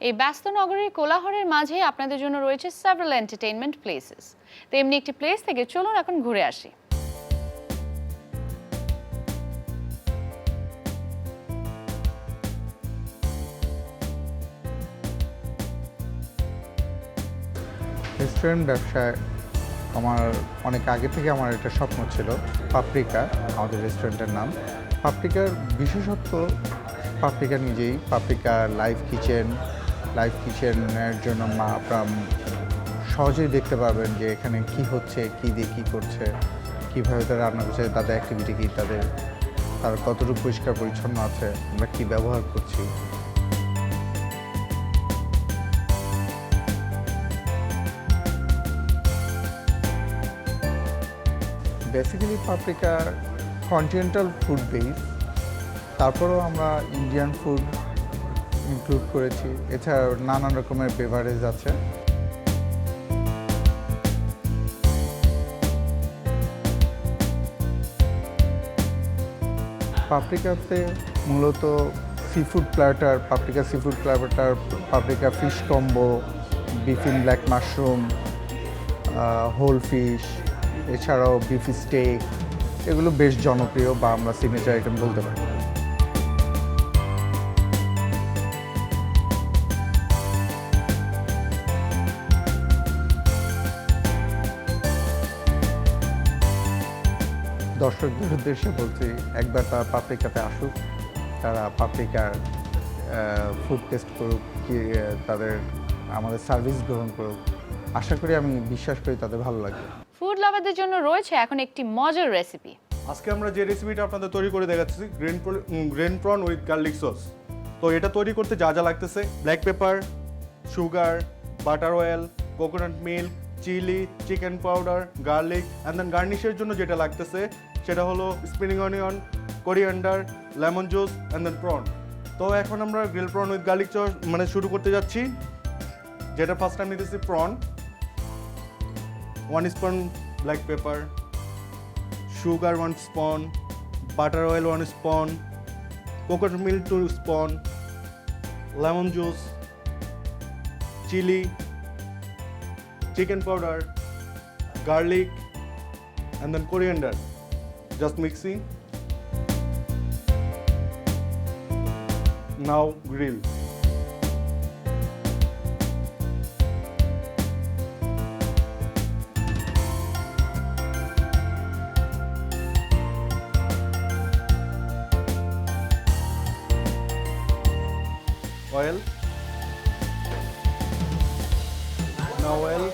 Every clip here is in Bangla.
এই ব্যস্ত নগরীর কোলাহলের মাঝে আপনাদের জন্য রয়েছে several entertainment places। তেমনি একটি প্লেস থেকে চলুন এখন ঘুরে আসি। রেস্টুরেন্ট ব্যবসায় আমার অনেক আগে থেকে আমার একটা স্বপ্ন ছিল। পাপরিকা আমাদের রেস্টুরেন্টের নাম। পাপরিকার বিশেষত্ব পাপরিকা নিজেই। পাপরিকা লাইভ কিচেনের জন্য আপনারা সহজেই দেখতে পাবেন যে এখানে কি হচ্ছে, কি দিয়ে কী করছে, কীভাবে তারা রান্না করছে, তাদের অ্যাক্টিভিটি কী, তার কতটুকু পরিষ্কার পরিচ্ছন্ন আছে, আমরা কী ব্যবহার করছি। Basically paprika continental food base, তারপরেও আমরা ইন্ডিয়ান ফুড ইনক্লুড করেছি। এছাড়াও নানান রকমের বেভারেজ আছে। পাপরিকাতে মূলত seafood platter, Paprika fish combo, beef in black mushroom, whole fish, এছাড়াও বিফ স্টেক, এগুলো বেশ জনপ্রিয় বা আমরা সিগনেচার আইটেম বলতে পারি। দর্শকদের উদ্দেশ্যে বলছি, একবার তারা পাপরিকাতে আসুক, তারা পাপরিকার ফুড টেস্ট করুক, আমাদের সার্ভিস গ্রহণ করুক। আশা করি, আমি বিশ্বাস করি তাদের ভালো লাগবে। ফুড লাভারদের জন্য রয়েছে এখন একটি মজার রেসিপি। আজকে আমরা যে রেসিপিটা আপনাদের তৈরি করে দেখাচ্ছি, green prawn with garlic sauce. তো এটা তৈরি করতে যা যা লাগতেছে: black pepper, sugar, butter oil, coconut milk, chilli, chicken powder, garlic, and then গার্নিশের জন্য যেটা লাগতেছে সেটা হলো spring onion, coriander, lemon juice, and then prawn. তো এখন আমরা grill prawn with garlic sauce শুরু করতে যাচ্ছি। যেটা ফার্স্ট টাইম নিতেছি prawn, 1 spoon black pepper, sugar 1 spoon, butter oil 1 spoon, coconut milk 2 spoon, lemon juice, chili, chicken powder, garlic, and then coriander. Just mixing. Now grill. Oil. Now oil.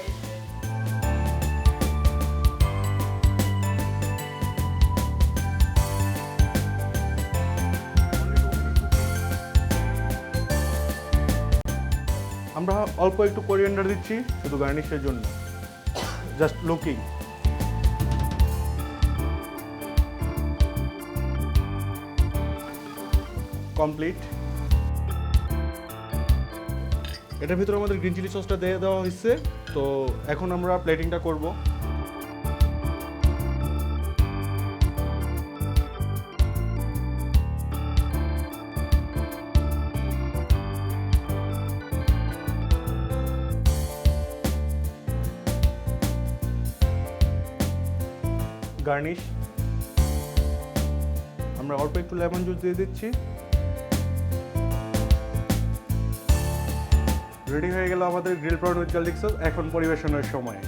আমরা অল্প একটু কোরিয়ান্ডার দিচ্ছি শুধু গার্নিশের জন্য, জাস্ট লুকিং। কমপ্লিট। এটার ভিতরে আমাদের গ্রিন চিলি সসটা দিয়ে দেওয়া হয়েছে। তো এখন আমরা প্লেটিংটা করব। গার্নিশ আমরা অল্প একটু লেমন জুস দিয়ে দিচ্ছি। রেডি হয়ে গেল আমাদের grill prawn with garlic sauce. এখন পরিবেশনের সময়।